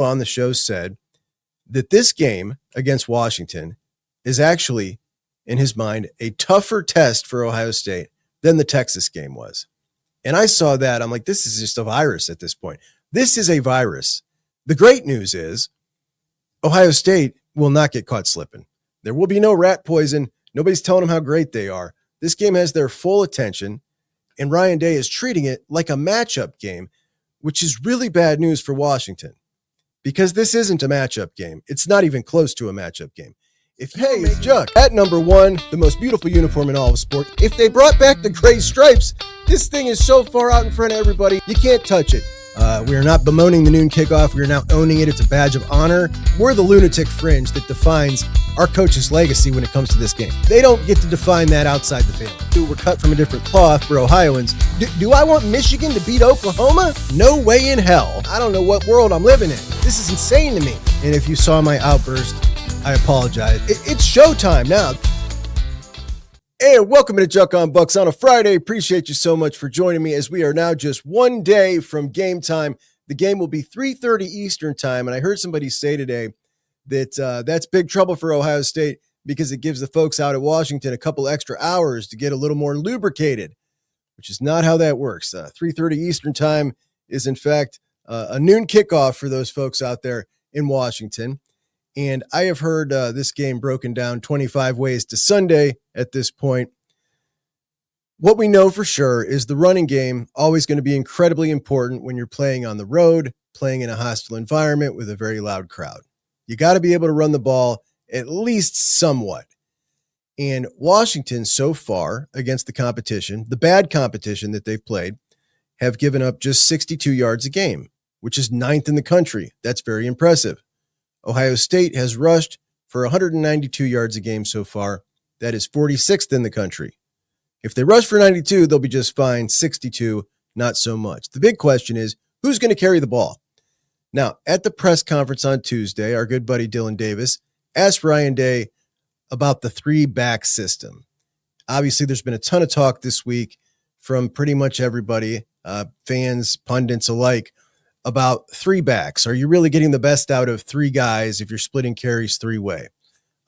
on the show said that this game against Washington is actually, in his mind, a tougher test for Ohio State than the Texas game was. And I saw that. I'm like, this is just a virus at this point. This is a virus. The great news is Ohio State will not get caught slipping. There will be no rat poison. Nobody's telling them how great they are. This game has their full attention, and Ryan Day is treating it like a matchup game, which is really bad news for Washington because this isn't a matchup game. It's not even close to a matchup game. It's Juck. At number one, the most beautiful uniform in all of sport. If they brought back the gray stripes, this thing is so far out in front of everybody, you can't touch it. We are not bemoaning the noon kickoff. We are now owning it. It's a badge of honor. We're the lunatic fringe that defines our coach's legacy when it comes to this game. They don't get to define that outside the family. We're cut from a different cloth for Ohioans. Do I want Michigan to beat Oklahoma? No way in hell. I don't know what world I'm living in. This is insane to me. And if you saw my outburst, I apologize. It's showtime now. Hey, welcome to Juck on Bucks on a Friday. Appreciate you so much for joining me as we are now just one day from game time. The game will be 3:30 Eastern time. And I heard somebody say today that that's big trouble for Ohio State because it gives the folks out at Washington a couple extra hours to get a little more lubricated, which is not how that works. 3:30 Eastern time is, in fact, a noon kickoff for those folks out there in Washington. And I have heard this game broken down 25 ways to Sunday at this point. What we know for sure is the running game always going to be incredibly important when you're playing on the road, playing in a hostile environment with a very loud crowd. You got to be able to run the ball at least somewhat. And Washington so far against the competition, the bad competition that they've played, have given up just 62 yards a game, which is 9th in the country. That's very impressive. Ohio State has rushed for 192 yards a game so far. That is 46th in the country. If they rush for 92, they'll be just fine. 62, not so much. The big question is, who's going to carry the ball? Now, at the press conference on Tuesday, our good buddy Dylan Davis asked Ryan Day about the three-back system. Obviously, there's been a ton of talk this week from pretty much everybody, fans, pundits alike, about three backs. Are you really getting the best out of three guys if you're splitting carries three-way?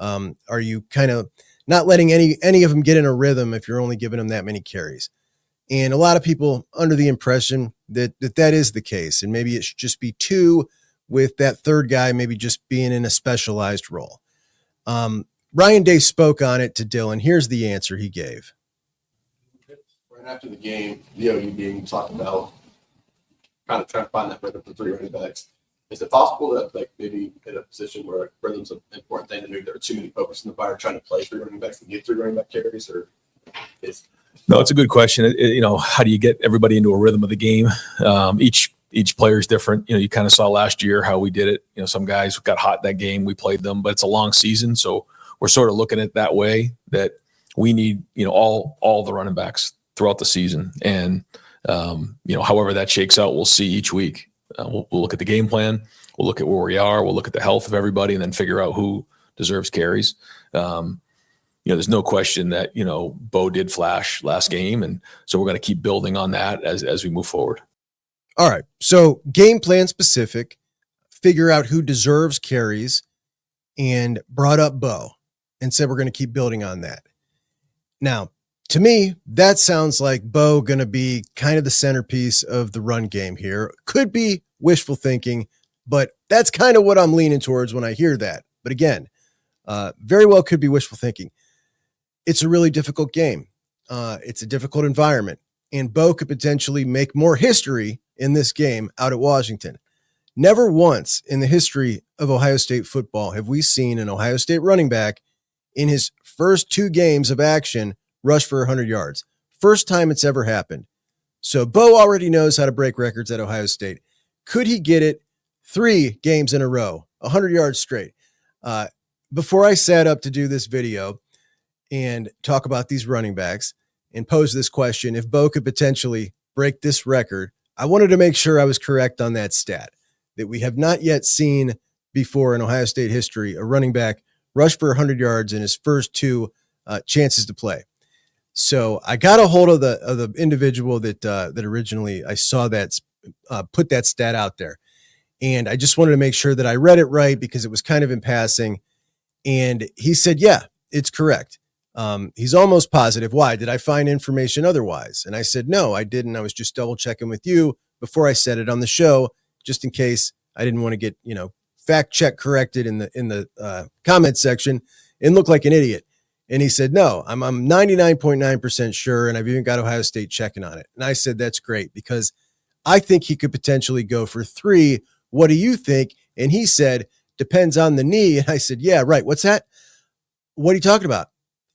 Are you kind of not letting any of them get in a rhythm if you're only giving them that many carries? And a lot of people under the impression that is the case. And maybe it should just be two with that third guy maybe just being in a specialized role. Ryan Day spoke on it to Dylan. Here's the answer he gave. Right after the game, you being talked about kind of trying to find that rhythm for three running backs. Is it possible that maybe in a position where rhythm's an important thing, that maybe there are too many folks in the fire trying to play three running backs and get three running back carries, or is? No, it's a good question. How do you get everybody into a rhythm of the game? Each player is different. You kind of saw last year how we did it. Some guys got hot that game. We played them, but it's a long season. So we're sort of looking at it that way, that we need, all the running backs throughout the season. And, however that shakes out, we'll see each week. We'll look at the game plan. We'll look at where we are. We'll look at the health of everybody and then figure out who deserves carries. There's no question that, Bo did flash last game. And so we're going to keep building on that as we move forward. All right. So game plan specific, figure out who deserves carries, and brought up Bo and said, we're going to keep building on that. Now, to me, that sounds like Bo going to be kind of the centerpiece of the run game here. Could be wishful thinking, but that's kind of what I'm leaning towards when I hear that. But again, very well could be wishful thinking. It's a really difficult game. It's a difficult environment, and Bo could potentially make more history in this game out at Washington. Never once in the history of Ohio State football have we seen an Ohio State running back in his first two games of action rush for 100 yards. First time it's ever happened. So Bo already knows how to break records at Ohio State. Could he get it 3 games in a row, 100 yards straight? Before I sat up to do this video and talk about these running backs and pose this question, if Bo could potentially break this record, I wanted to make sure I was correct on that stat, that we have not yet seen before in Ohio State history a running back rush for 100 yards in his first 2 chances to play. So I got a hold of the individual that originally I saw that put that stat out there, And I just wanted to make sure that I read it right because it was kind of in passing. And he said, yeah, it's correct. He's almost positive. Why? Did I find information otherwise? And I said, no, I didn't. I was just double checking with you before I said it on the show, just in case I didn't want to get, fact check corrected in the comment section and look like an idiot. And he said, no, I'm 99.9% sure. And I've even got Ohio State checking on it. And I said, that's great because I think he could potentially go for 3. What do you think? And he said, depends on the knee. And I said, yeah, right. What's that? What are you talking about?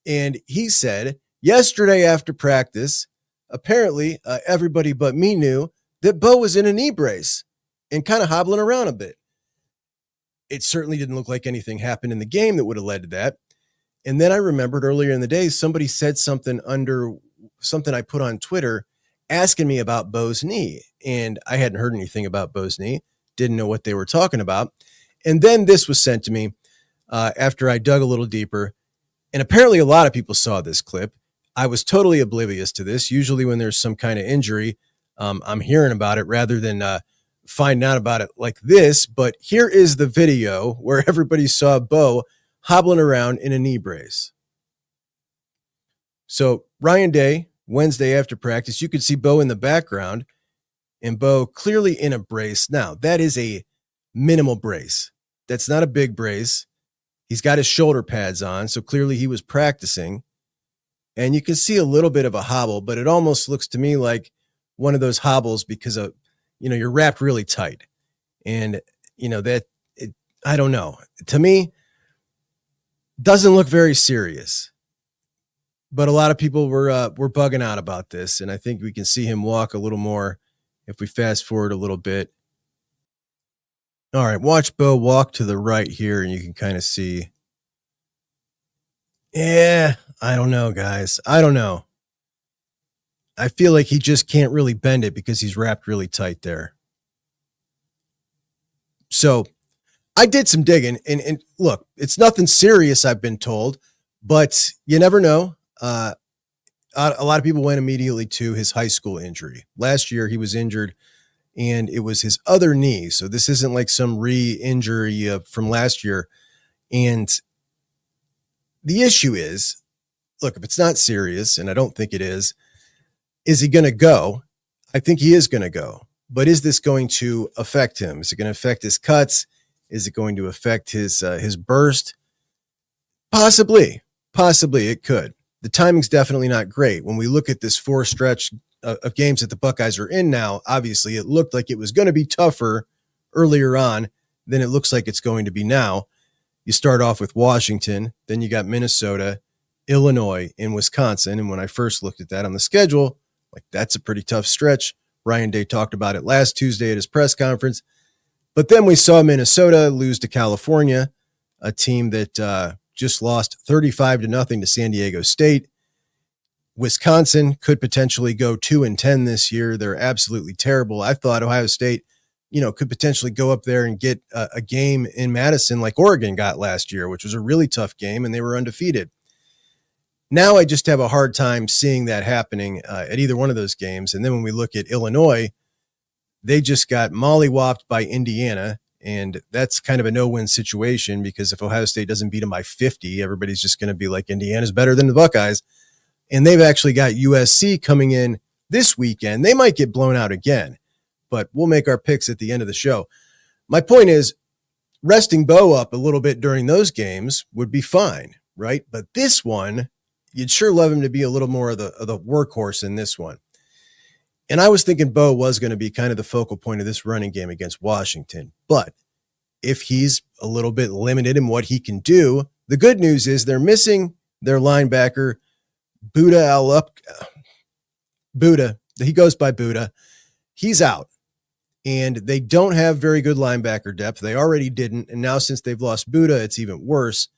And he said, yesterday after practice, apparently everybody but me knew that Bo was in a knee brace and kind of hobbling around a bit. It certainly didn't look like anything happened in the game that would have led to that. And then I remembered earlier in the day, somebody said something under something I put on Twitter asking me about Bo's knee. And I hadn't heard anything about Bo's knee, didn't know what they were talking about. And then this was sent to me after I dug a little deeper. And apparently a lot of people saw this clip. I was totally oblivious to this. Usually when there's some kind of injury, I'm hearing about it rather than finding out about it like this. But here is the video where everybody saw Bo hobbling around in a knee brace. So Ryan Day, Wednesday after practice, you could see Bo in the background and Bo clearly in a brace. Now, that is a minimal brace. That's not a big brace. He's got his shoulder pads on, so clearly he was practicing. And you can see a little bit of a hobble, but it almost looks to me like one of those hobbles because of, you're wrapped really tight. And, I don't know. To me, doesn't look very serious. But a lot of people were bugging out about this, and I think we can see him walk a little more if we fast forward a little bit. All right, watch Bo walk to the right here, and you can kind of see. Yeah, I don't know, guys. I don't know. I feel like he just can't really bend it because he's wrapped really tight there. So I did some digging, and look, it's nothing serious, I've been told, but you never know. A lot of people went immediately to his high school injury. Last year, he was injured, and it was his other knee. So this isn't like some re-injury from last year. And the issue is, look, if it's not serious, and I don't think it is he going to go? I think he is going to go. But is this going to affect him? Is it going to affect his cuts? Is it going to affect his burst? Possibly it could. The timing's definitely not great. When we look at this 4 stretch of games that the Buckeyes are in now, obviously it looked like it was going to be tougher earlier on than it looks like it's going to be now. You start off with Washington, then you got Minnesota, Illinois, and Wisconsin. And when I first looked at that on the schedule, like that's a pretty tough stretch. Ryan Day talked about it last Tuesday at his press conference. But then we saw Minnesota lose to California, a team that just lost 35-0 to San Diego State. Wisconsin could potentially go 2-10 this year. They're absolutely terrible. I thought Ohio State, could potentially go up there and get a game in Madison like Oregon got last year, which was a really tough game, and they were undefeated. Now I just have a hard time seeing that happening at either one of those games. And then when we look at Illinois, they just got mollywopped by Indiana, and that's kind of a no-win situation because if Ohio State doesn't beat them by 50, everybody's just going to be like, Indiana's better than the Buckeyes. And they've actually got USC coming in this weekend. They might get blown out again, but we'll make our picks at the end of the show. My point is, resting Bo up a little bit during those games would be fine, right? But this one, you'd sure love him to be a little more of the workhorse in this one. And I was thinking Bo was going to be kind of the focal point of this running game against Washington. But if he's a little bit limited in what he can do, the good news is they're missing their linebacker, Buda. He goes by Buda. He's out. And they don't have very good linebacker depth. They already didn't. And now since they've lost Buda, it's even worse.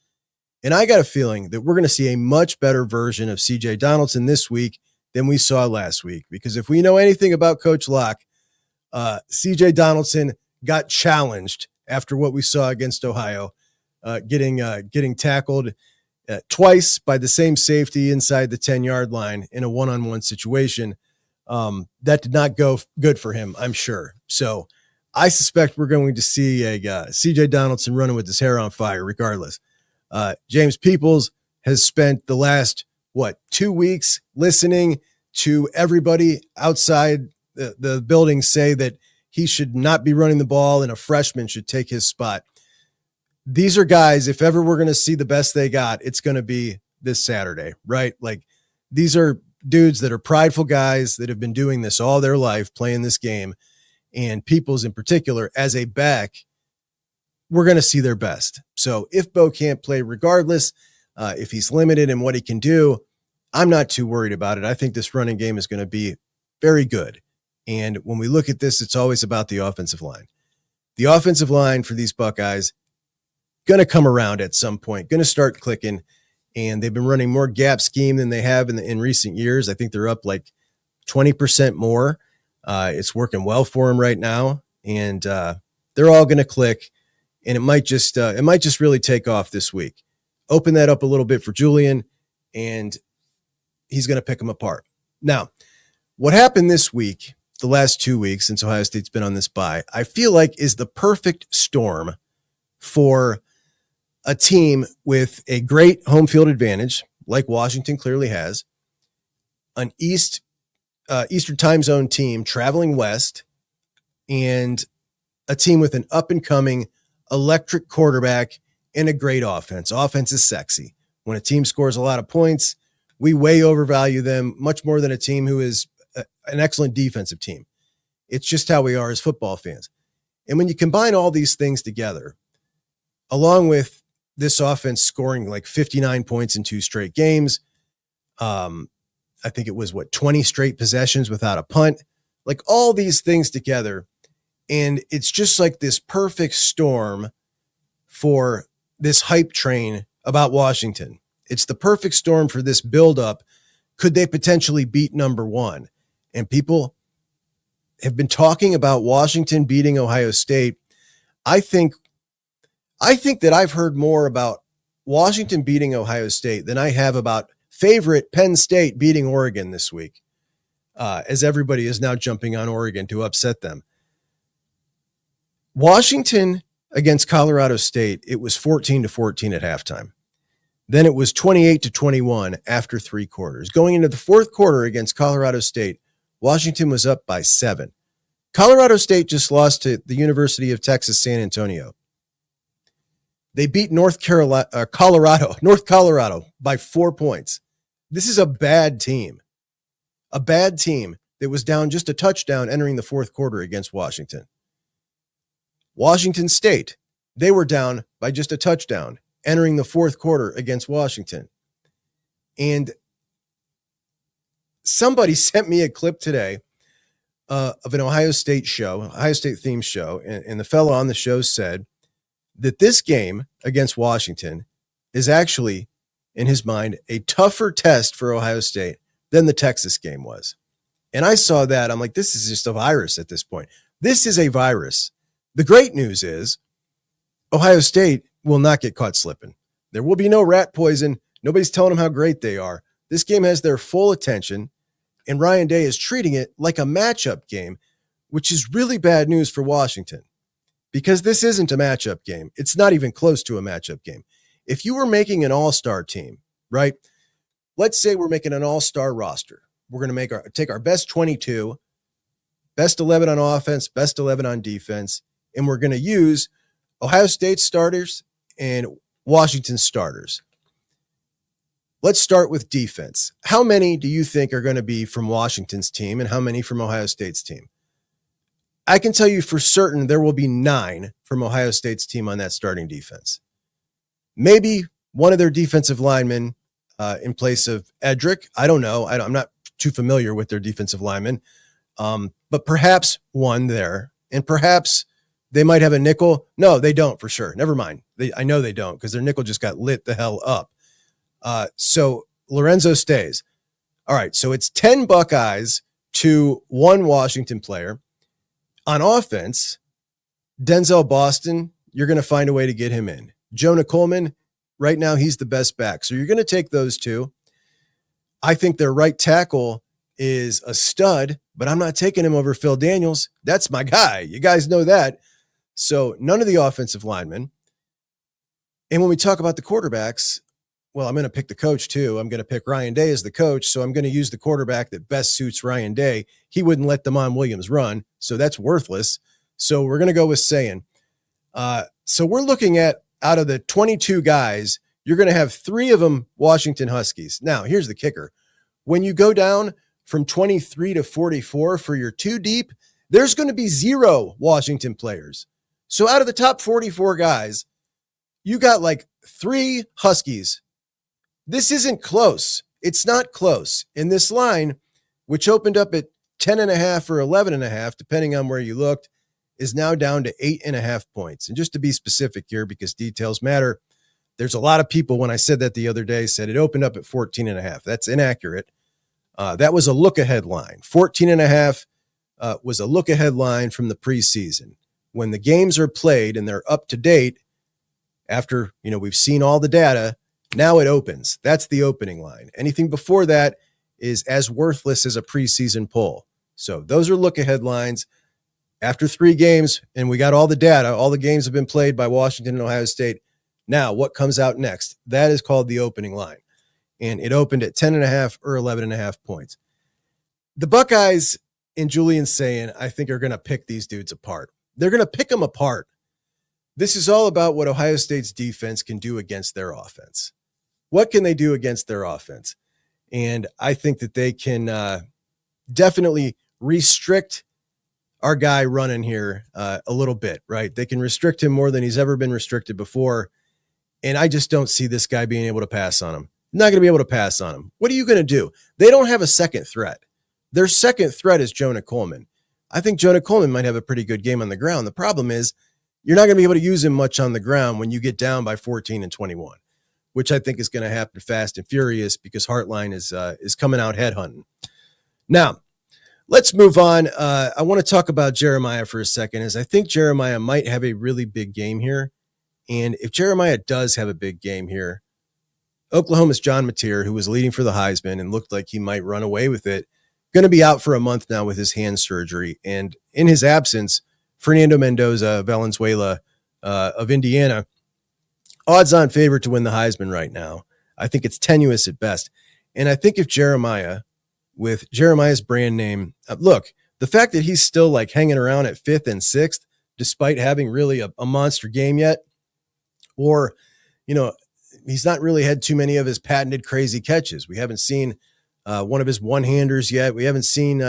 And I got a feeling that we're going to see a much better version of CJ Donaldson this week than we saw last week. Because if we know anything about Coach Locke, CJ Donaldson got challenged after what we saw against Ohio, getting tackled twice by the same safety inside the 10-yard line in a one-on-one situation. That did not go good for him, I'm sure. So I suspect we're going to see a CJ Donaldson running with his hair on fire regardless. James Peoples has spent the last, 2 weeks listening to everybody outside the building say that he should not be running the ball and a freshman should take his spot. These are guys, if ever we're going to see the best they got, it's going to be this Saturday, right? Like, these are dudes that are prideful guys that have been doing this all their life, playing this game. And Peoples in particular, as a back, we're going to see their best. So if Bo can't play regardless, if he's limited in what he can do, I'm not too worried about it. I think this running game is going to be very good. And when we look at this, it's always about the offensive line. The offensive line for these Buckeyes going to come around at some point, going to start clicking. And they've been running more gap scheme than they have in recent years. I think they're up like 20% more. It's working well for them right now. And they're all going to click. And it might just really take off this week. Open that up a little bit for Julian, and he's going to pick them apart. Now, what happened this week, the last 2 weeks since Ohio State's been on this bye, I feel like is the perfect storm for a team with a great home field advantage, like Washington clearly has, an Eastern time zone team traveling west, and a team with an up-and-coming electric quarterback and a great offense. Offense is sexy. When a team scores a lot of points, we way overvalue them much more than a team who is an excellent defensive team. It's just how we are as football fans. And when you combine all these things together, along with this offense scoring like 59 points in 2 straight games, I think it was 20 straight possessions without a punt, like all these things together. And it's just like this perfect storm for this hype train about Washington. It's the perfect storm for this buildup. Could they potentially beat number 1? And people have been talking about Washington beating Ohio State. I think that I've heard more about Washington beating Ohio State than I have about favorite Penn State beating Oregon this week, as everybody is now jumping on Oregon to upset them. Washington against Colorado State, it was 14-14 at halftime. Then it was 28-21 after 3 quarters. Going into the 4th quarter against Colorado State, Washington was up by 7. Colorado State just lost to the University of Texas San Antonio. They beat North Colorado by 4 points. This is a bad team that was down just a touchdown entering the 4th quarter against Washington. Washington State, they were down by just a touchdown entering the 4th quarter against Washington. And somebody sent me a clip today of an Ohio State themed show. And the fellow on the show said that this game against Washington is actually, in his mind, a tougher test for Ohio State than the Texas game was. And I saw that. I'm like, this is just a virus at this point. This is a virus. The great news is Ohio State will not get caught slipping. There will be no rat poison. Nobody's telling them how great they are. This game has their full attention, and Ryan Day is treating it like a matchup game, which is really bad news for Washington because this isn't a matchup game. It's not even close to a matchup game. If you were making an all-star team, right? Let's say we're making an all-star roster. We're going to take our best 22, best 11 on offense, best 11 on defense, and we're going to use Ohio State starters and Washington starters. Let's start with defense. How many do you think are going to be from Washington's team and how many from Ohio State's team? I can tell you for certain there will be 9 from Ohio State's team on that starting defense. Maybe one of their defensive linemen in place of Edric. I don't know. I'm not too familiar with their defensive linemen, but perhaps one there, and perhaps they might have a nickel. No, they don't for sure. Never mind. I know they don't because their nickel just got lit the hell up. So Lorenzo stays. All right. So it's 10 Buckeyes to 1 Washington player. On offense, Denzel Boston, you're going to find a way to get him in. Jonah Coleman, right now he's the best back. So you're going to take those 2. I think their right tackle is a stud but I'm not taking him over Phil Daniels. That's my guy. You guys know that. So none of the offensive linemen. And when we talk about the quarterbacks, well, I'm going to pick the coach too. I'm going to pick Ryan Day as the coach. So I'm going to use the quarterback that best suits Ryan Day. He wouldn't let Damon Williams run. So that's worthless. So we're going to go with Sayin. So we're looking at, out of the 22 guys, you're going to have 3 of them Washington Huskies. Now, here's the kicker. When you go down from 23 to 44 for your 2 deep, there's going to be 0 Washington players. So out of the top 44 guys, you got like 3 Huskies. This isn't close. It's not close. And this line, which opened up at 10.5 or 11.5, depending on where you looked, is now down to 8.5 points. And just to be specific here, because details matter, there's a lot of people, when I said that the other day, said it opened up at 14.5. That's inaccurate. That was a look-ahead line. 14.5 was a look-ahead line from the preseason. When the games are played and they're up to date, after we've seen all the data, now it opens. That's the opening line. Anything before that is as worthless as a preseason poll. So those are look-ahead lines. After 3 games, and we got all the data, all the games have been played by Washington and Ohio State. Now, what comes out next? That is called the opening line. And it opened at 10.5 or 11.5 points. The Buckeyes and Julian Sayin, I think, are going to pick these dudes apart. They're going to pick them apart. This is all about what Ohio State's defense can do against their offense. What can they do against their offense? And I think that they can definitely restrict our guy running here a little bit, right? They can restrict him more than he's ever been restricted before. And I just don't see this guy being able to pass on him. Not going to be able to pass on him. What are you going to do? They don't have a second threat. Their second threat is Jonah Coleman. I think Jonah Coleman might have a pretty good game on the ground. The problem is you're not going to be able to use him much on the ground when you get down by 14 and 21, which I think is going to happen fast and furious because Hartline is coming out headhunting. Now, let's move on. I want to talk about Jeremiah for a second, as I think Jeremiah might have a really big game here. And if Jeremiah does have a big game here, Oklahoma's John Mateer, who was leading for the Heisman and looked like he might run away with it, going to be out for a month now with his hand surgery. And in his absence, Fernando Mendoza, Valenzuela of Indiana, odds-on favorite to win the Heisman right now. I think it's tenuous at best. And I think if Jeremiah, with Jeremiah's brand name, look, the fact that he's still like hanging around at 5th and 6th, despite having really a monster game yet, or, he's not really had too many of his patented crazy catches. We haven't seen one of his one-handers yet. We haven't seen,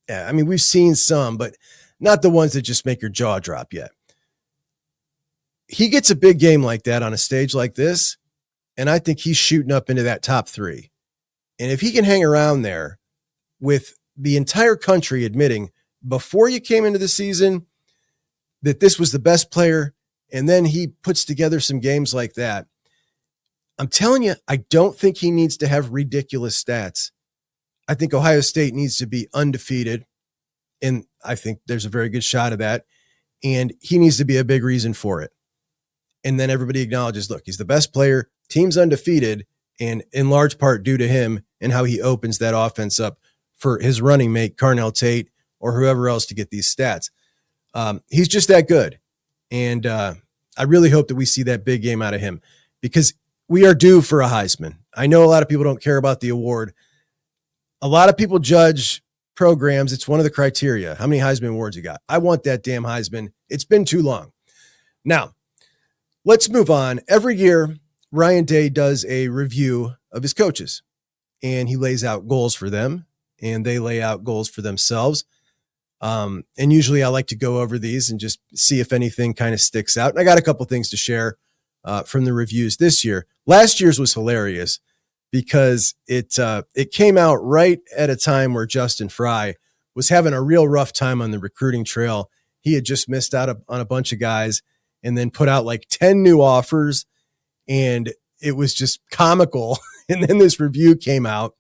we've seen some, but not the ones that just make your jaw drop yet. He gets a big game like that on a stage like this, and I think he's shooting up into that top 3. And if he can hang around there with the entire country admitting before you came into the season that this was the best player, and then he puts together some games like that, I'm telling you, I don't think he needs to have ridiculous stats. I think Ohio State needs to be undefeated, and I think there's a very good shot of that, and he needs to be a big reason for it. And then everybody acknowledges, look, he's the best player, team's undefeated, and in large part due to him and how he opens that offense up for his running mate, Carnell Tate, or whoever else to get these stats. He's just that good. And I really hope that we see that big game out of him because we are due for a Heisman. I know a lot of people don't care about the award. A lot of people judge programs. It's one of the criteria. How many Heisman awards you got? I want that damn Heisman. It's been too long. Now, let's move on. Every year, Ryan Day does a review of his coaches, and he lays out goals for them, and they lay out goals for themselves. And usually I like to go over these and just see if anything kind of sticks out. And I got a couple things to share from the reviews this year. Last year's was hilarious because it came out right at a time where Justin Fry was having a real rough time on the recruiting trail. He had just missed out on a bunch of guys and then put out like 10 new offers, and it was just comical. And then this review came out,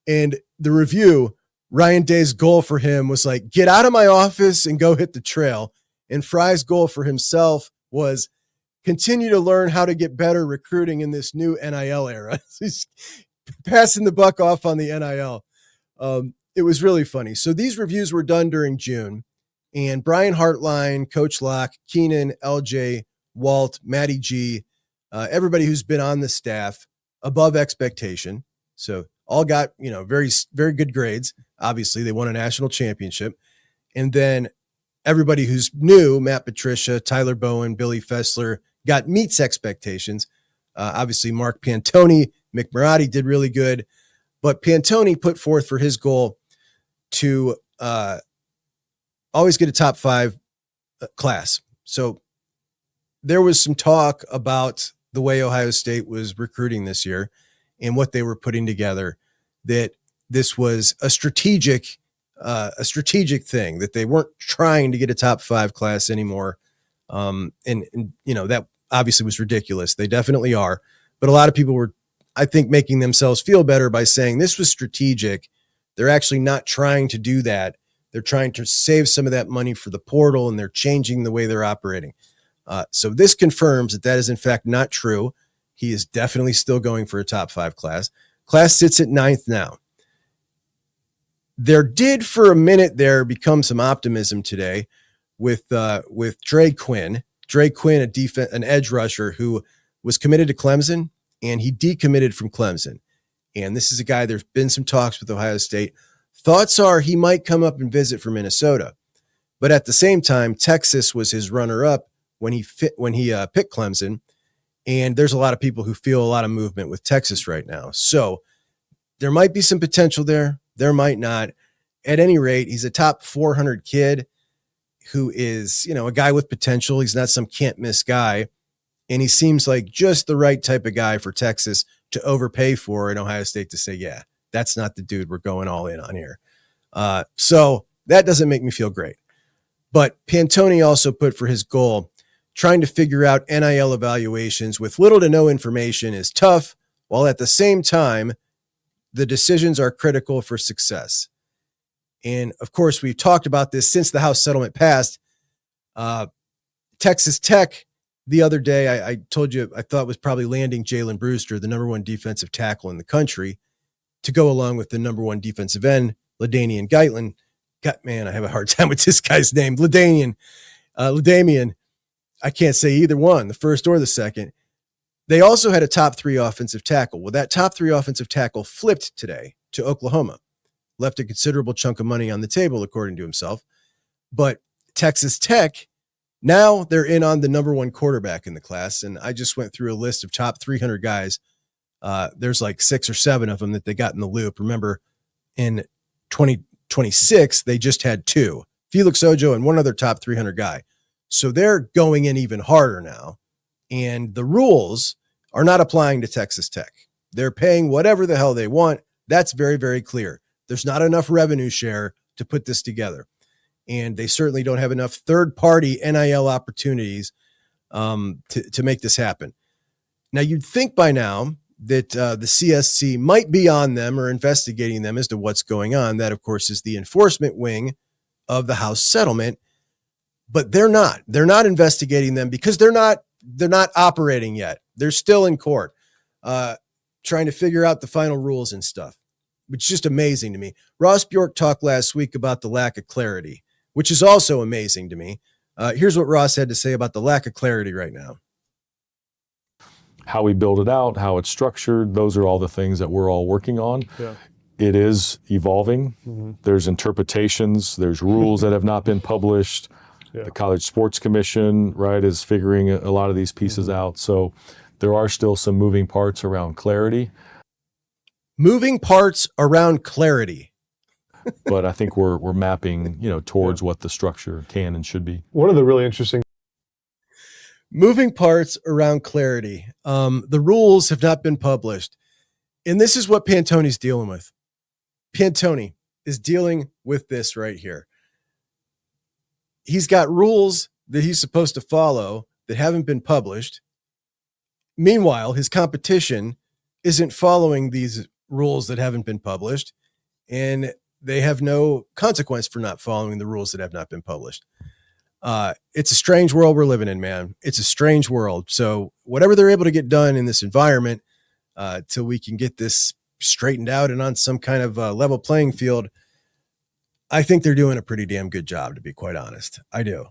and the review, Ryan Day's goal for him was like, get out of my office and go hit the trail. And Fry's goal for himself was continue to learn how to get better recruiting in this new NIL era. He's passing the buck off on the NIL. It it was really funny. So these reviews were done during June, and Brian Hartline, Coach Locke, Keenan, LJ, Walt, Matty G, everybody who's been on the staff above expectation. So all got, very, very good grades. Obviously, they won a national championship. And then everybody who's new, Matt Patricia, Tyler Bowen, Billy Fessler, got meets expectations. Obviously, Mark Pantoni, Mick Marotti did really good. But Pantoni put forth for his goal to always get a top 5 class. So there was some talk about the way Ohio State was recruiting this year and what they were putting together, that this was a strategic thing, that they weren't trying to get a top 5 class anymore. And that obviously was ridiculous. They definitely are. But a lot of people were, I think, making themselves feel better by saying this was strategic. They're actually not trying to do that. They're trying to save some of that money for the portal, and they're changing the way they're operating. So this confirms that is in fact not true. He is definitely still going for a top 5 class. Class sits at 9th now. There did for a minute there become some optimism today with Dre Quinn. Dre Quinn, an edge rusher who was committed to Clemson, and he decommitted from Clemson. And this is a guy, there's been some talks with Ohio State. Thoughts are he might come up and visit for Minnesota. But at the same time, Texas was his runner-up when he picked Clemson. And there's a lot of people who feel a lot of movement with Texas right now. So there might be some potential there. There might not. At any rate, he's a top 400 kid who is, a guy with potential. He's not some can't miss guy. And he seems like just the right type of guy for Texas to overpay for, and Ohio State to say, yeah, that's not the dude we're going all in on here. So that doesn't make me feel great. But Pantoni also put for his goal, trying to figure out NIL evaluations with little to no information is tough, while at the same time, the decisions are critical for success. And of course, we've talked about this since the House settlement passed. Texas Tech, the other day, I told you I thought was probably landing Jalen Brewster, the number 1 defensive tackle in the country, to go along with the number 1 defensive end, LaDainian Geitlin. God, man, I have a hard time with this guy's name. LaDainian. I can't say either one, the first or the second. They also had a top 3 offensive tackle. Well, that top 3 offensive tackle flipped today to Oklahoma, left a considerable chunk of money on the table, according to himself. But Texas Tech, now they're in on the number 1 quarterback in the class. And I just went through a list of top 300 guys. There's like 6 or 7 of them that they got in the loop. Remember, in 2026, they just had 2, Felix Ojo and one other top 300 guy. So they're going in even harder now. And the rules are not applying to Texas Tech. They're paying whatever the hell they want. That's very, very clear. There's not enough revenue share to put this together. And they certainly don't have enough third-party NIL opportunities to make this happen. Now, you'd think by now that the CSC might be on them or investigating them as to what's going on. That, of course, is the enforcement wing of the House settlement. But they're not. They're not investigating them because they're not operating yet. They're still in court trying to figure out the final rules and stuff, which is just amazing to me. Ross Bjork talked last week about the lack of clarity, which is also amazing to me. Here's what Ross had to say about the lack of clarity right now. How we build it out, how it's structured, those are all the things that we're all working on. Yeah. It is evolving. Mm-hmm. There's interpretations, there's rules that have not been published. Yeah. The College Sports Commission, right, is figuring a lot of these pieces out. So there are still some moving parts around clarity. Moving parts around clarity. But I think we're mapping, towards what the structure can and should be. One of the really interesting moving parts around clarity. The rules have not been published. And this is what Pantoni's dealing with. Pantoni is dealing with this right here. He's got rules that he's supposed to follow that haven't been published. Meanwhile, his competition isn't following these rules that haven't been published, and they have no consequence for not following the rules that have not been published. It's a strange world we're living in, man. It's a strange world. So whatever they're able to get done in this environment till we can get this straightened out and on some kind of level playing field, I think they're doing a pretty damn good job, to be quite honest. I do.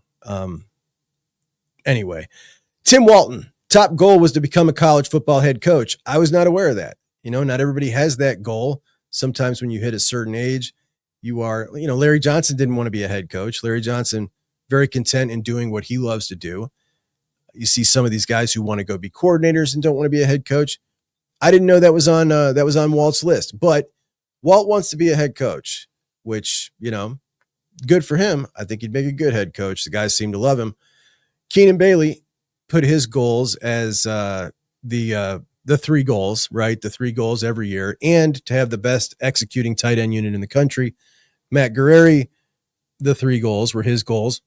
Anyway, Tim Walton, top goal was to become a college football head coach. I was not aware of that. Not everybody has that goal. Sometimes when you hit a certain age, you are, Larry Johnson didn't want to be a head coach. Larry Johnson, very content in doing what he loves to do. You see some of these guys who want to go be coordinators and don't want to be a head coach. I didn't know that was on Walt's list, but Walt wants to be a head coach, which, good for him. I think he'd make a good head coach. The guys seem to love him. Keenan Bailey put his goals as the 3 goals, right? The 3 goals every year, and to have the best executing tight end unit in the country. Matt Guerrieri, the 3 goals were his goals.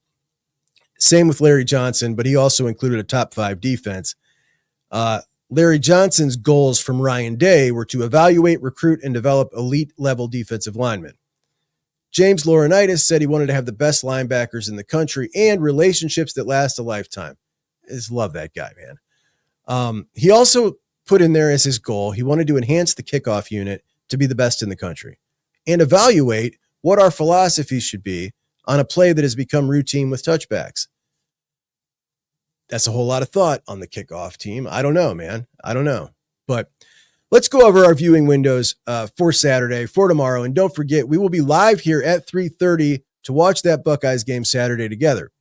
Same with Larry Johnson, but he also included a top 5 defense. Larry Johnson's goals from Ryan Day were to evaluate, recruit, and develop elite level defensive linemen. James Laurinaitis said he wanted to have the best linebackers in the country and relationships that last a lifetime. I just love that guy, man. He also put in there as his goal, he wanted to enhance the kickoff unit to be the best in the country and evaluate what our philosophy should be on a play that has become routine with touchbacks. That's a whole lot of thought on the kickoff team. I don't know, man. I don't know. But let's go over our viewing windows for Saturday, for tomorrow. And don't forget, we will be live here at 3:30 to watch that Buckeyes game Saturday together.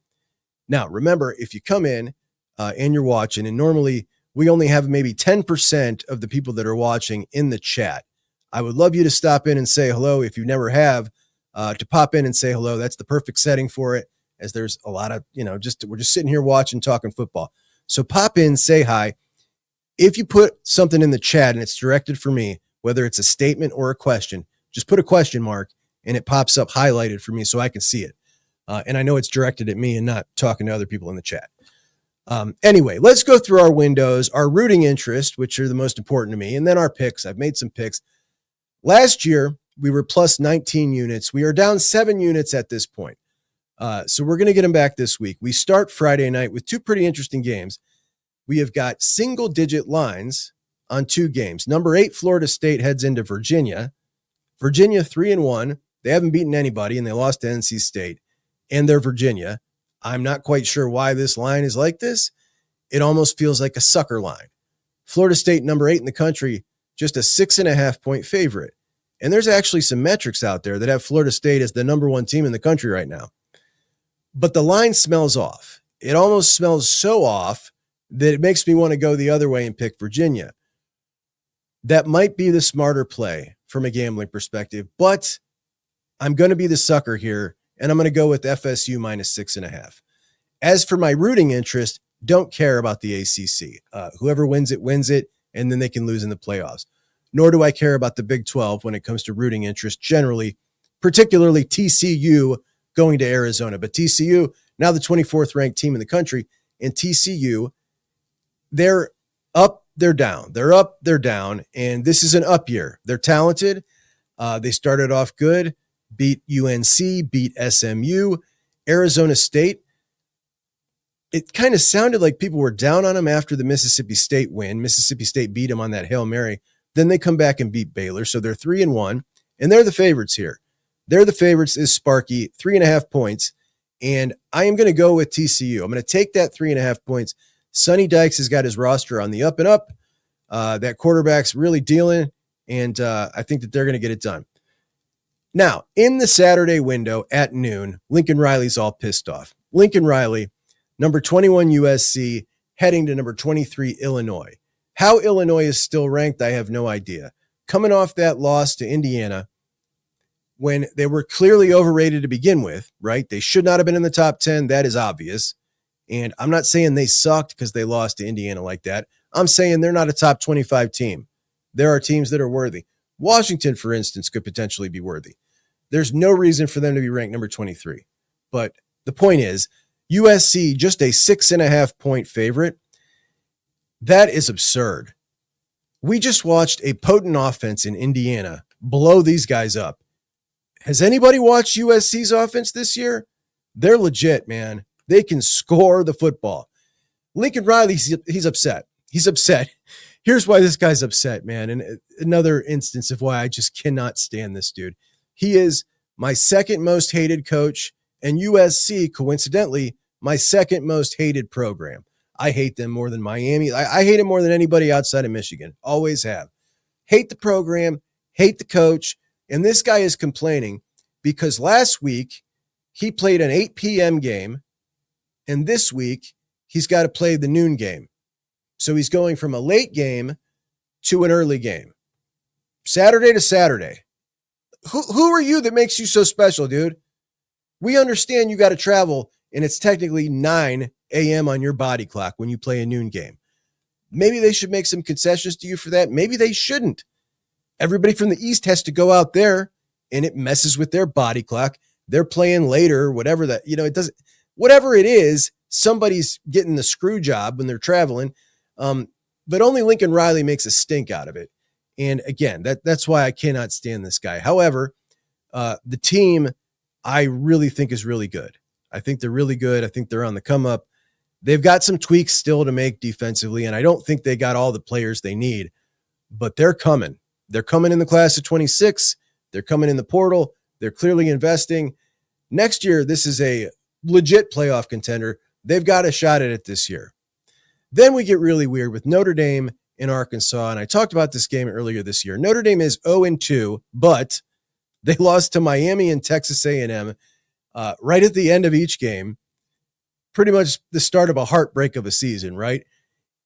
Now, remember, if you come in and you're watching, and normally we only have maybe 10% of the people that are watching in the chat. I would love you to stop in and say hello. If you never have, to pop in and say hello. That's the perfect setting for it, as there's a lot of, we're just sitting here watching, talking football. So pop in, say hi. If you put something in the chat and it's directed for me, whether it's a statement or a question, just put a question mark and it pops up highlighted for me so I can see it. And I know it's directed at me and not talking to other people in the chat. Anyway, let's go through our windows, our rooting interest, which are the most important to me, and then our picks. I've made some picks. Last year, we were plus 19 units. We are down 7 units at this point. So we're going to get them back this week. We start Friday night with 2 pretty interesting games. We have got single-digit lines on 2 games. Number 8, Florida State heads into Virginia. Virginia 3-1. They haven't beaten anybody, and they lost to NC State. And they're Virginia. I'm not quite sure why this line is like this. It almost feels like a sucker line. Florida State, number 8 in the country, just a 6.5-point favorite. And there's actually some metrics out there that have Florida State as the number 1 team in the country right now. But the line smells off. It almost smells so off that it makes me want to go the other way and pick Virginia. That might be the smarter play from a gambling perspective, but I'm going to be the sucker here, and I'm going to go with FSU minus 6.5. As for my rooting interest, don't care about the ACC. Whoever wins it, and then they can lose in the playoffs. Nor do I care about the Big 12 when it comes to rooting interest generally, particularly TCU going to Arizona. But TCU, now the 24th ranked team in the country, and TCU, they're up, they're down. They're up, they're down, and this is an up year. They're talented. They started off good, beat UNC, beat SMU, Arizona State. It kind of sounded like people were down on them after the Mississippi State win. Mississippi State beat them on that Hail Mary. Then they come back and beat Baylor. So they're 3-1, and they're the favorites here. They're the favorites is Sparky, 3.5 points. And I am going to go with TCU. I'm going to take that 3.5 points. Sonny Dykes has got his roster on the up and up. That quarterback's really dealing, and I think that they're going to get it done. Now, in the Saturday window at noon, Lincoln Riley's all pissed off. Lincoln Riley, number 21 USC, heading to number 23 Illinois. How Illinois is still ranked, I have no idea. Coming off that loss to Indiana, when they were clearly overrated to begin with, right? They should not have been in the top 10. That is obvious. And I'm not saying they sucked because they lost to Indiana like that. I'm saying they're not a top 25 team. There are teams that are worthy. Washington, for instance, could potentially be worthy. There's no reason for them to be ranked number 23. But the point is, USC, just a 6.5-point favorite. That is absurd. We just watched a potent offense in Indiana blow these guys up. Has anybody watched USC's offense this year? They're legit, man. They can score the football. Lincoln Riley, he's upset. He's upset. Here's why this guy's upset, man. And another instance of why I just cannot stand this dude. He is my second most hated coach, and USC, coincidentally, my second most hated program. I hate them more than Miami. I hate it more than anybody outside of Michigan. Always have. Hate the program, hate the coach. And this guy is complaining because last week he played an 8 p.m. game, and this week he's got to play the noon game. So he's going from a late game to an early game. Saturday to Saturday. Who are you that makes you so special, dude? We understand you got to travel, and it's technically 9 a.m. on your body clock when you play a noon game. Maybe they should make some concessions to you for that. Maybe they shouldn't. Everybody from the East has to go out there, and it messes with their body clock. They're playing later, whatever that, it doesn't, whatever it is, somebody's getting the screw job when they're traveling. But only Lincoln Riley makes a stink out of it. And again, that's why I cannot stand this guy. However, the team I really think is really good. I think they're really good. I think they're on the come up. They've got some tweaks still to make defensively, and I don't think they got all the players they need, but they're coming. They're coming in the class of 26. They're coming in the portal. They're clearly investing. Next year, this is a legit playoff contender. They've got a shot at it this year. Then we get really weird with Notre Dame in Arkansas, and I talked about this game earlier this year. Notre Dame is 0-2, but they lost to Miami and Texas A&M right at the end of each game, pretty much the start of a heartbreak of a season, right?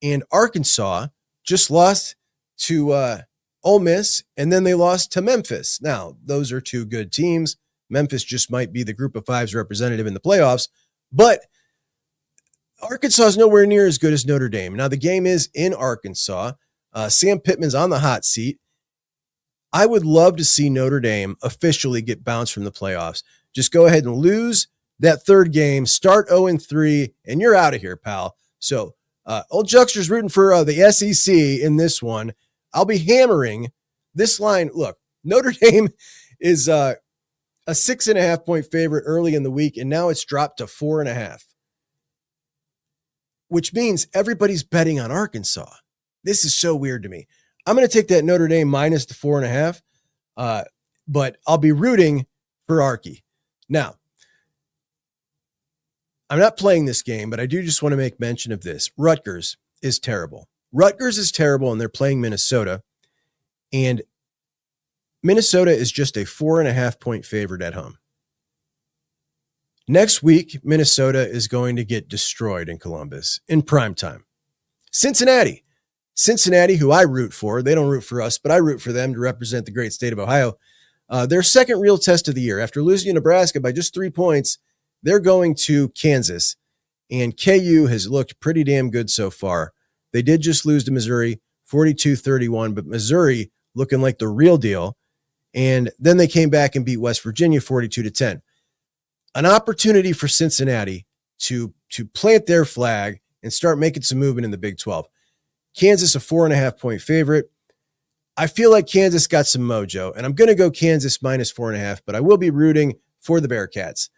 And Arkansas just lost to Ole Miss, and then they lost to Memphis. Now, those are two good teams. Memphis just might be the group of fives representative in the playoffs, but Arkansas is nowhere near as good as Notre Dame. Now, the game is in Arkansas. Sam Pittman's on the hot seat. I would love to see Notre Dame officially get bounced from the playoffs. Just go ahead and lose that third game, start 0-3, and you're out of here, pal. So, old Juckster's rooting for the SEC in this one. I'll be hammering this line. Look, Notre Dame is a 6.5 point favorite early in the week, and now it's dropped to 4.5. Which means everybody's betting on Arkansas. This is so weird to me. I'm going to take that Notre Dame minus the 4.5, but I'll be rooting for Arky. Now, I'm not playing this game, but I do just want to make mention of this. Rutgers is terrible. Rutgers is terrible, and they're playing Minnesota. And Minnesota is just a 4.5 point favorite at home. Next week, Minnesota is going to get destroyed in Columbus in prime time. Cincinnati, who I root for, they don't root for us, but I root for them to represent the great state of Ohio. Their second real test of the year. After losing to Nebraska by just 3 points, they're going to Kansas, and KU has looked pretty damn good so far. They did just lose to Missouri, 42-31, but Missouri looking like the real deal. And then they came back and beat West Virginia 42-10. An opportunity for Cincinnati to plant their flag and start making some movement in the Big 12. Kansas, a 4.5 point favorite. I feel like Kansas got some mojo, and I'm going to go Kansas minus 4.5, but I will be rooting for the Bearcats.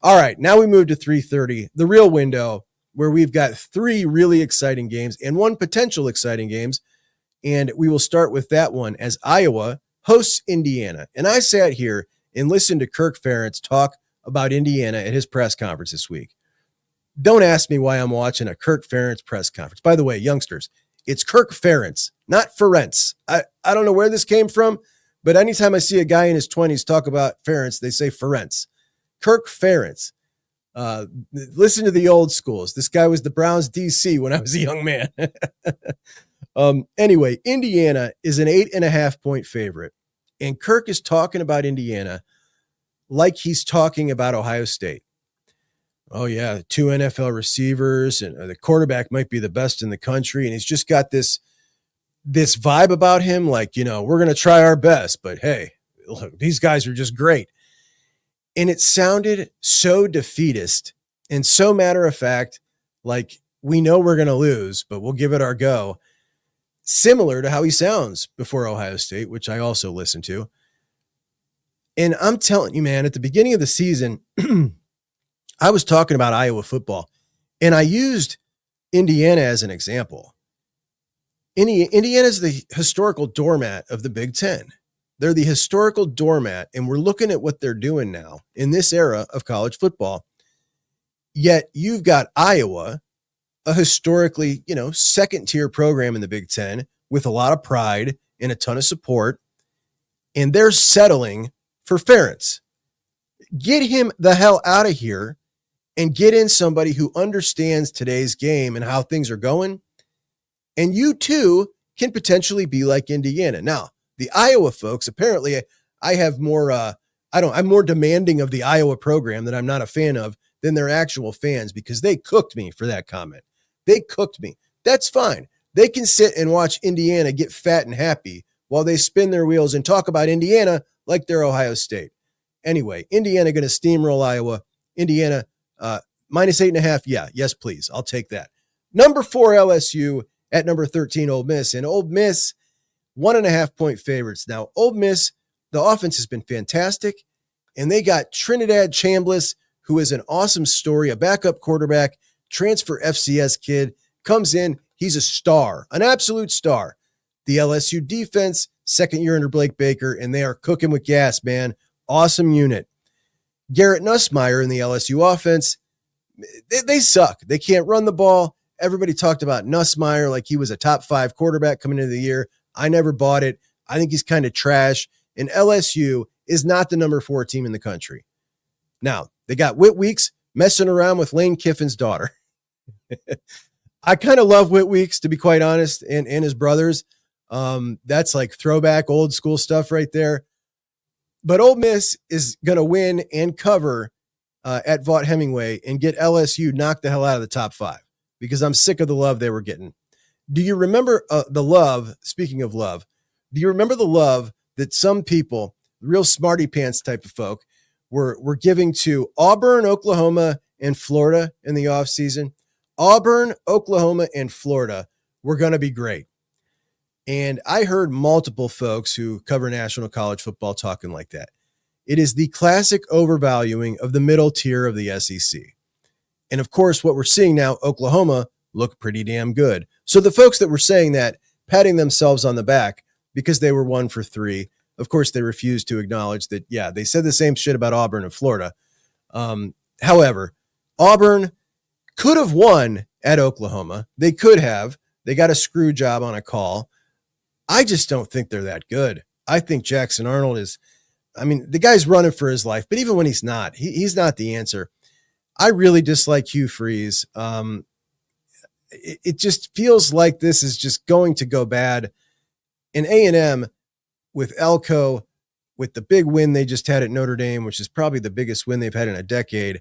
All right, now we move to 3:30, the real window, where we've got 3 really exciting games and 1 potential exciting games. And we will start with that one as Iowa hosts Indiana. And I sat here and listened to Kirk Ferentz talk about Indiana at his press conference this week. Don't ask me why I'm watching a Kirk Ferentz press conference. By the way, youngsters, it's Kirk Ferentz, not Ferentz. I don't know where this came from, but anytime I see a guy in his 20s talk about Ferentz, they say Ferentz. Kirk Ferentz. Listen to the old schools. This guy was the Browns DC when I was a young man. Anyway, Indiana is an 8.5 point favorite, and Kirk is talking about Indiana like he's talking about Ohio State. Oh yeah, 2 NFL receivers, and the quarterback might be the best in the country, and he's just got this vibe about him, like, we're going to try our best, but hey, look, these guys are just great. And it sounded so defeatist and so matter of fact, like we know we're going to lose, but we'll give it our go. Similar to how he sounds before Ohio State, which I also listen to. And I'm telling you, man, at the beginning of the season, I was talking about Iowa football, and I used Indiana as an example. Indiana is the historical doormat of the Big Ten. They're the historical doormat, and we're looking at what they're doing now in this era of college football. Yet you've got Iowa, a historically, second-tier program in the Big Ten with a lot of pride and a ton of support, and they're settling for Ferentz. Get him the hell out of here and get in somebody who understands today's game and how things are going, and you too can potentially be like Indiana. Now, the Iowa folks, apparently I have more, I'm more demanding of the Iowa program that I'm not a fan of than their actual fans, because they cooked me for that comment. They cooked me. That's fine. They can sit and watch Indiana get fat and happy while they spin their wheels and talk about Indiana like they're Ohio State. Anyway, Indiana going to steamroll Iowa. Indiana, -8.5. Yeah, yes, please. I'll take that. Number 4, LSU at number 13, Ole Miss. And Ole Miss, 1.5-point favorites. Now, Ole Miss, the offense has been fantastic, and they got Trinidad Chambliss, who is an awesome story, a backup quarterback, transfer FCS kid, comes in. He's a star, an absolute star. The LSU defense, second year under Blake Baker, and they are cooking with gas, man. Awesome unit. Garrett Nussmeier in the LSU offense, they suck. They can't run the ball. Everybody talked about Nussmeier like he was a top 5 quarterback coming into the year. I never bought it. I think he's kind of trash. And LSU is not the number 4 team in the country. Now, they got Whit Weeks messing around with Lane Kiffin's daughter. I kind of love Whit Weeks, to be quite honest, and his brothers. That's like throwback old school stuff right there. But Ole Miss is going to win and cover at Vaught Hemingway and get LSU knocked the hell out of the top 5, because I'm sick of the love they were getting. Do you remember the love? Speaking of love, do you remember the love that some people, real smarty pants type of folk, were giving to Auburn, Oklahoma, and Florida in the offseason? Auburn, Oklahoma, and Florida were going to be great. And I heard multiple folks who cover national college football talking like that. It is the classic overvaluing of the middle tier of the SEC. And of course, what we're seeing now, Oklahoma look pretty damn good. So the folks that were saying that, patting themselves on the back because they were 1 for 3, of course, they refused to acknowledge that, yeah, they said the same shit about Auburn and Florida. However, Auburn could have won at Oklahoma. They could have. They got a screw job on a call. I just don't think they're that good. I think Jackson Arnold is, the guy's running for his life, but even when he's not, he's not the answer. I really dislike Hugh Freeze. It just feels like this is just going to go bad. And A&M with Elko, with the big win they just had at Notre Dame, which is probably the biggest win they've had in a decade,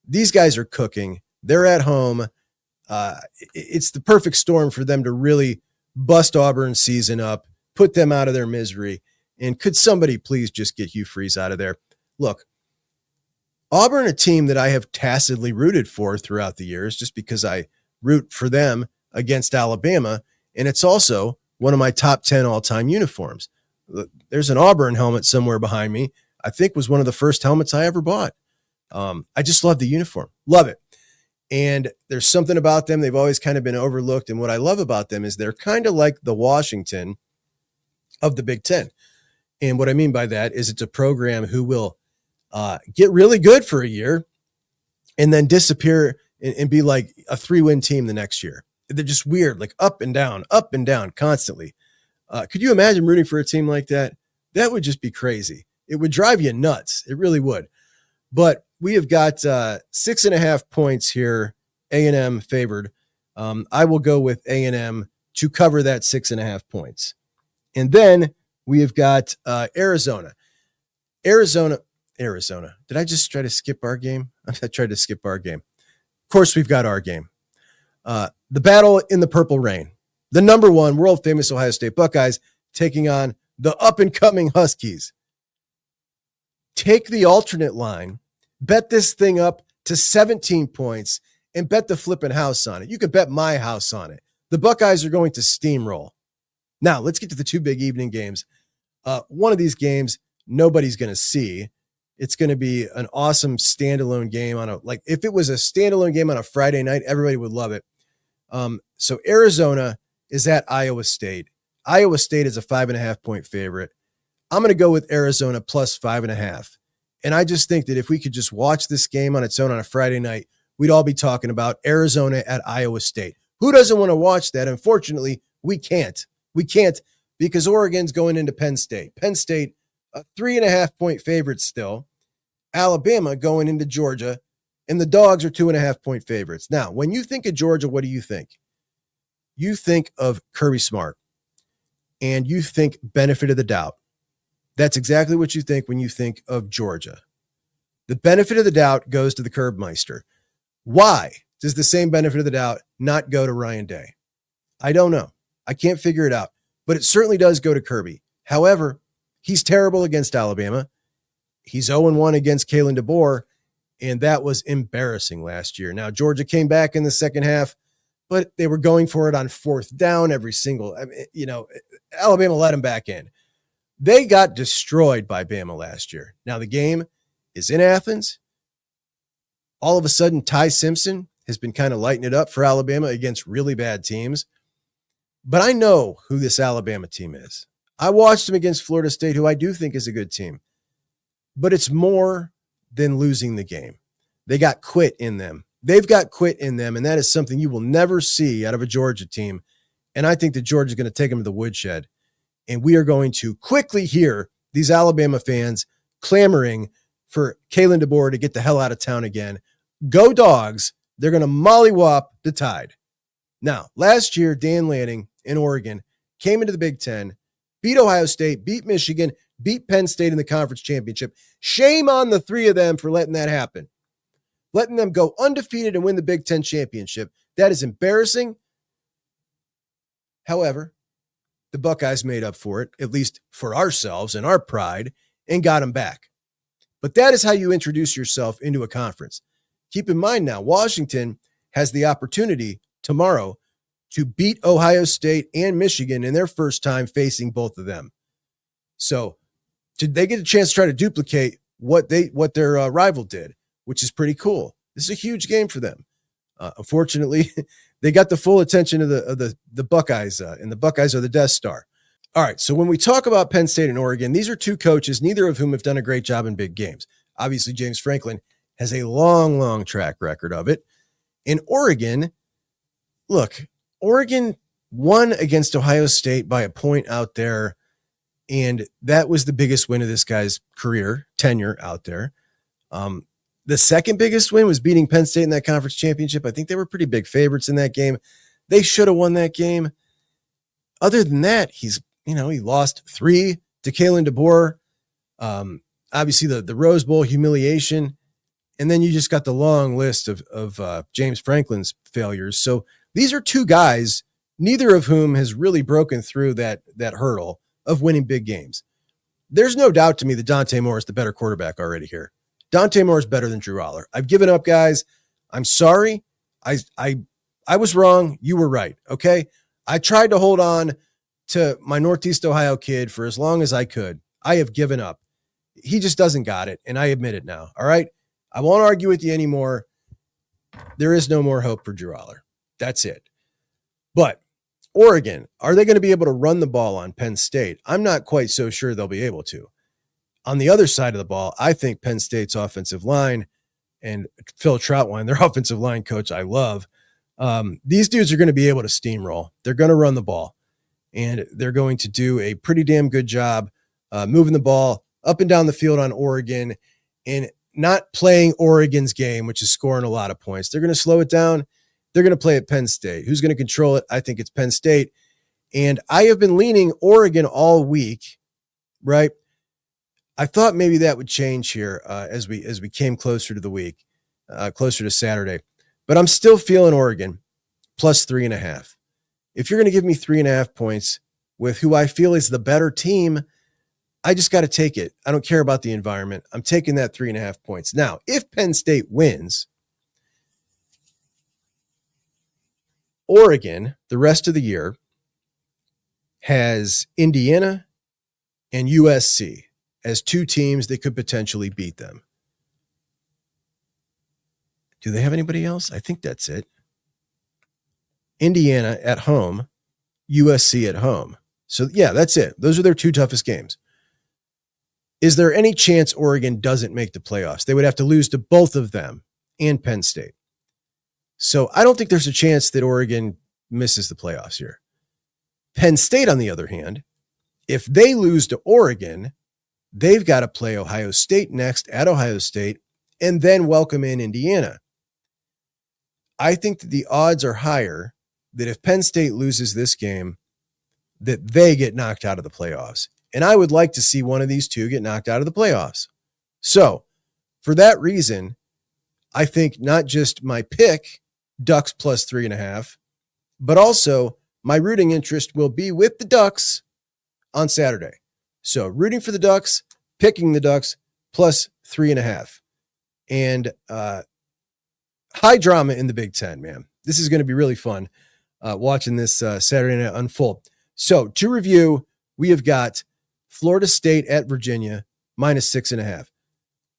these guys are cooking. They're at home. It's the perfect storm for them to really bust Auburn's season up, put them out of their misery. And could somebody please just get Hugh Freeze out of there? Look, Auburn, a team that I have tacitly rooted for throughout the years, just because I root for them against Alabama. And it's also one of my top 10 all-time uniforms. There's an Auburn helmet somewhere behind me. I think was one of the first helmets I ever bought. I just love the uniform. Love it. And there's something about them. They've always kind of been overlooked. And what I love about them is they're kind of like the Washington of the Big Ten. And what I mean by that is it's a program who will get really good for a year and then disappear and be like a 3-win team the next year. They're just weird, like up and down constantly. Could you imagine rooting for a team like that? That would just be crazy. It would drive you nuts. It really would. But we have got 6.5 points here. A&M favored. I will go with A&M to cover that 6.5 points. And then we have got Arizona. Arizona. Did I just try to skip our game? I tried to skip our game. Of course, we've got our game. The battle in the purple rain. The number 1 world famous Ohio State Buckeyes taking on the up and coming Huskies. Take the alternate line, bet this thing up to 17 points, and bet the flipping house on it. You could bet my house on it. The Buckeyes are going to steamroll. Now, let's get to the 2 big evening games. One of these games, nobody's going to see. It's going to be an awesome standalone game if it was a standalone game on a Friday night, everybody would love it. So Arizona is at Iowa State. Iowa State is a 5.5 point favorite. I'm going to go with Arizona plus 5.5. And I just think that if we could just watch this game on its own on a Friday night, we'd all be talking about Arizona at Iowa State. Who doesn't want to watch that? Unfortunately, we can't. We can't because Oregon's going into Penn State. Penn State, a 3.5-point favorite still. Alabama going into Georgia, and the Dogs are 2.5-point favorites. Now, when you think of Georgia, what do you think? You think of Kirby Smart, and you think benefit of the doubt. That's exactly what you think when you think of Georgia. The benefit of the doubt goes to the Curbmeister. Why does the same benefit of the doubt not go to Ryan Day? I don't know. I can't figure it out, but it certainly does go to Kirby. However, he's terrible against Alabama. He's 0-1 against Kalen DeBoer, and that was embarrassing last year. Now, Georgia came back in the second half, but they were going for it on fourth down every single, Alabama let him back in. They got destroyed by Bama last year. Now the game is in Athens. All of a sudden, Ty Simpson has been kind of lighting it up for Alabama against really bad teams. But I know who this Alabama team is. I watched them against Florida State, who I do think is a good team. But it's more than losing the game. They got quit in them. They've got quit in them, and that is something you will never see out of a Georgia team. And I think that Georgia is going to take them to the woodshed. And we are going to quickly hear these Alabama fans clamoring for Kalen DeBoer to get the hell out of town again. Go Dogs. They're going to mollywop the Tide. Now, last year, Dan Lanning in Oregon came into the Big Ten, beat Ohio State, beat Michigan, beat Penn State in the conference championship. Shame on the three of them for letting that happen. Letting them go undefeated and win the Big Ten championship. That is embarrassing. However, the Buckeyes made up for it, at least for ourselves and our pride, and got them back. But that is how you introduce yourself into a conference. Keep in mind now, Washington has the opportunity tomorrow to beat Ohio State and Michigan in their first time facing both of them. So they get a chance to try to duplicate what their rival did, which is pretty cool. This is a huge game for them. Unfortunately, they got the full attention of the Buckeyes, and the Buckeyes are the Death Star. All right, so when we talk about Penn State and Oregon, these are two coaches, neither of whom have done a great job in big games. Obviously, James Franklin has a long, long track record of it. In Oregon, look, Oregon won against Ohio State by a point out there, and that was the biggest win of this guy's career, tenure out there. The second biggest win was beating Penn State in that conference championship. I think they were pretty big favorites in that game. They should have won that game. Other than that, he lost 3 to Kalen DeBoer. Obviously, the Rose Bowl humiliation. And then you just got the long list of James Franklin's failures. So these are two guys, neither of whom has really broken through that hurdle of winning big games. There's no doubt to me that Dante Moore is the better quarterback already here. Dante Moore is better than Drew Allar. I've given up, guys. I'm sorry. I was wrong. You were right. Okay. I tried to hold on to my Northeast Ohio kid for as long as I could. I have given up. He just doesn't got it. And I admit it now. All right. I won't argue with you anymore. There is no more hope for Drew Allar. That's it. But Oregon, are they going to be able to run the ball on Penn State? I'm not quite so sure they'll be able to. On the other side of the ball, I think Penn State's offensive line and Phil Troutwine, their offensive line coach, I love. These dudes are going to be able to steamroll. They're going to run the ball, and they're going to do a pretty damn good job moving the ball up and down the field on Oregon and not playing Oregon's game, which is scoring a lot of points. They're going to slow it down. They're going to play at Penn State. Who's going to control it? I think it's Penn State. And I have been leaning Oregon all week, right? I thought maybe that would change here as we came closer to the week, closer to Saturday. But I'm still feeling Oregon plus 3.5. If you're going to give me 3.5 points with who I feel is the better team, I just got to take it. I don't care about the environment. I'm taking that 3.5 points. Now, if Penn State wins, Oregon, the rest of the year, has Indiana and USC as two teams that could potentially beat them. Do they have anybody else? I think that's it. Indiana at home, USC at home. So, yeah, that's it. Those are their two toughest games. is there any chance Oregon doesn't make the playoffs? They would have to lose to both of them and Penn State. So I don't think there's a chance that Oregon misses the playoffs here. Penn State, on the other hand, if they lose to Oregon, they've got to play Ohio State next at Ohio State and then welcome in Indiana. I think that the odds are higher that if Penn State loses this game, that they get knocked out of the playoffs. And I would like to see one of these two get knocked out of the playoffs. So for that reason, I think not just my pick, Ducks plus 3.5, but also my rooting interest will be with the Ducks on Saturday. So rooting for the Ducks, picking the Ducks plus 3.5. And high drama in the Big Ten, man. This is going to be really fun watching this Saturday night unfold. So to review, we have got Florida State at Virginia minus 6.5,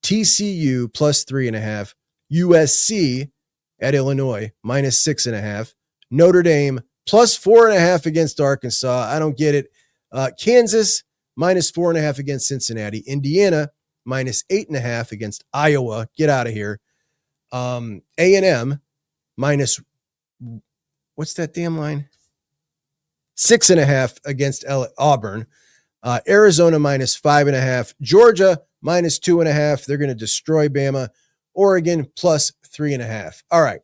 TCU plus 3.5, USC at Illinois minus 6.5, Notre Dame plus 4.5 against Arkansas. I don't get it. Kansas minus 4.5 against Cincinnati, Indiana minus 8.5 against Iowa. Get out of here. A&M minus, what's that damn line? 6.5 against Auburn. Arizona minus 5.5. Georgia minus 2.5. They're going to destroy Bama. Oregon plus 3.5. All right.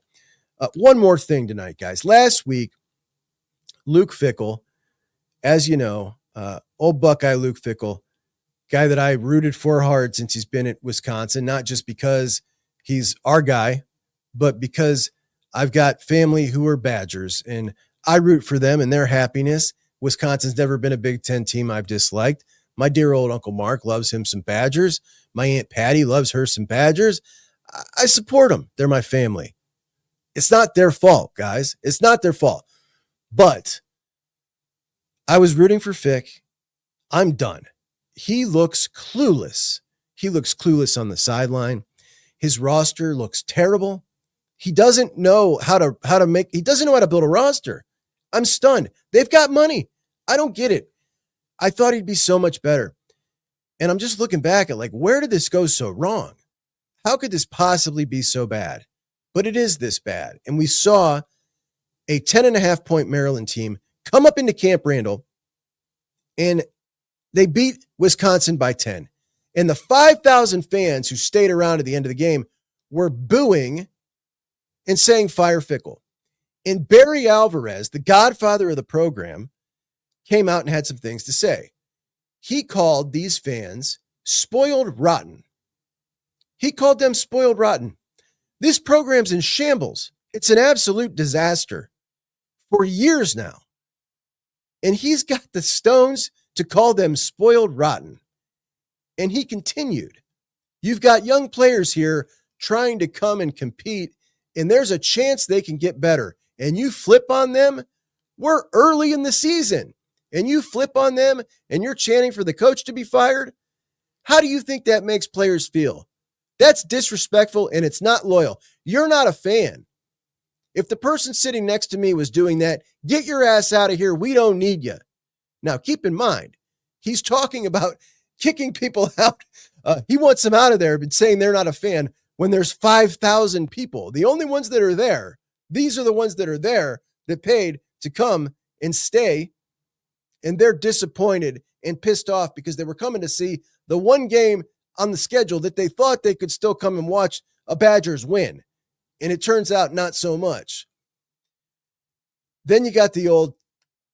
One more thing tonight, guys. Last week, Luke Fickell, as you know, old Buckeye Luke Fickell, guy that I rooted for hard since he's been at Wisconsin, not just because he's our guy, but because I've got family who are Badgers and I root for them and their happiness. Wisconsin's never been a Big Ten team I've disliked. My dear old Uncle Mark loves him some Badgers. My Aunt Patty loves her some Badgers. I support them. They're my family. It's not their fault, guys. It's not their fault. But I was rooting for Fick. I'm done. He looks clueless. He looks clueless on the sideline. His roster looks terrible. He doesn't know how to he doesn't know how to build a roster. I'm stunned. They've got money. I don't get it. I thought he'd be so much better. And I'm just looking back at where did this go so wrong? How could this possibly be so bad? But it is this bad. And we saw a 10.5 point Maryland team come up into Camp Randall and they beat Wisconsin by 10. And the 5,000 fans who stayed around at the end of the game were booing and saying fire Fickell. And Barry Alvarez, the godfather of the program, came out and had some things to say. He called these fans spoiled rotten. He called them spoiled rotten. This program's in shambles. It's an absolute disaster for years now. And he's got the stones to call them spoiled rotten. And he continued. You've got young players here trying to come and compete, and there's a chance they can get better. And you flip on them, we're early in the season, and you flip on them and you're chanting for the coach to be fired. How do you think that makes players feel? That's disrespectful and it's not loyal. You're not a fan. If the person sitting next to me was doing that, get your ass out of here. We don't need you. Now, keep in mind, he's talking about kicking people out. He wants them out of there, but saying they're not a fan when there's 5,000 people. The only ones that are there, these are the ones that are there that paid to come and stay. And they're disappointed and pissed off because they were coming to see the one game on the schedule that they thought they could still come and watch a Badgers win. And it turns out not so much. Then you got the old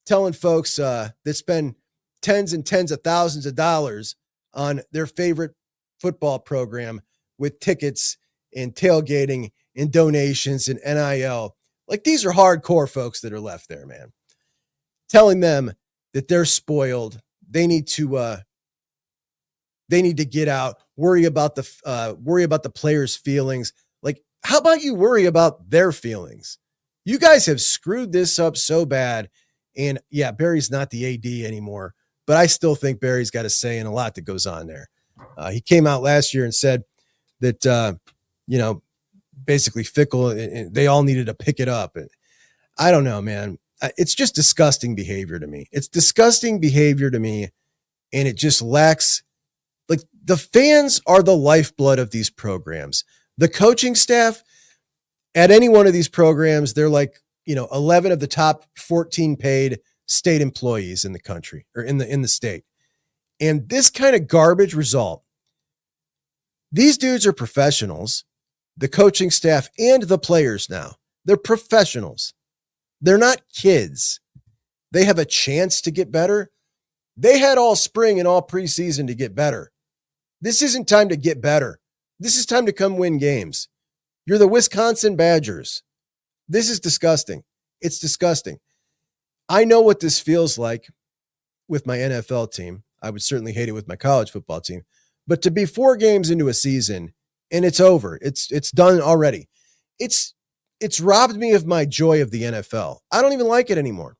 telling folks that spend tens and tens of thousands of dollars on their favorite football program with tickets and tailgating and donations and NIL. These are hardcore folks that are left there, man. Telling them that they're spoiled. They need to get out, worry about the players' feelings. How about you worry about their feelings? You guys have screwed this up so bad. And yeah, Barry's not the AD anymore, but I still think Barry's got a say in a lot that goes on there. He came out last year and said that, basically Fickell and they all needed to pick it up. And I don't know, man. It's just disgusting behavior to me. It's disgusting behavior to me. And it just lacks Like, the fans are the lifeblood of these programs. The coaching staff at any one of these programs, they're like, 11 of the top 14 paid state employees in the country or in the state. And this kind of garbage result, these dudes are professionals, the coaching staff and the players now. They're professionals. They're not kids. They have a chance to get better. They had all spring and all preseason to get better. This isn't time to get better. This is time to come win games. You're the Wisconsin Badgers. This is disgusting. It's disgusting. I know what this feels like with my NFL team. I would certainly hate it with my college football team. But to be 4 games into a season and it's over, it's done already. It's robbed me of my joy of the NFL. I don't even like it anymore.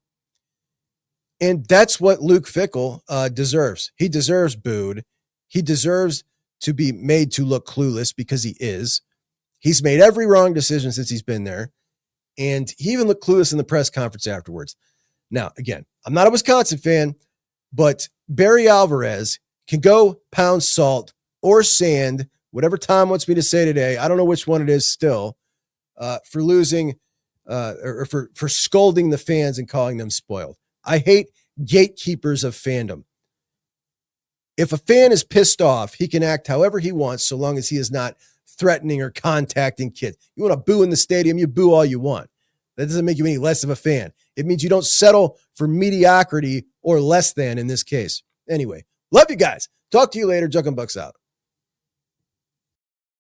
And that's what Luke Fickell deserves. He deserves booed. He deserves to be made to look clueless because he is. He's made every wrong decision since he's been there. And he even looked clueless in the press conference afterwards. Now, again, I'm not a Wisconsin fan, but Barry Alvarez can go pound salt or sand, whatever Tom wants me to say today. I don't know which one it is still, for losing or for scolding the fans and calling them spoiled. I hate gatekeepers of fandom. If a fan is pissed off, he can act however he wants so long as he is not threatening or contacting kids. You want to boo in the stadium, you boo all you want. That doesn't make you any less of a fan. It means you don't settle for mediocrity or less than in this case. Anyway, love you guys. Talk to you later. Juck 'em Bucks out.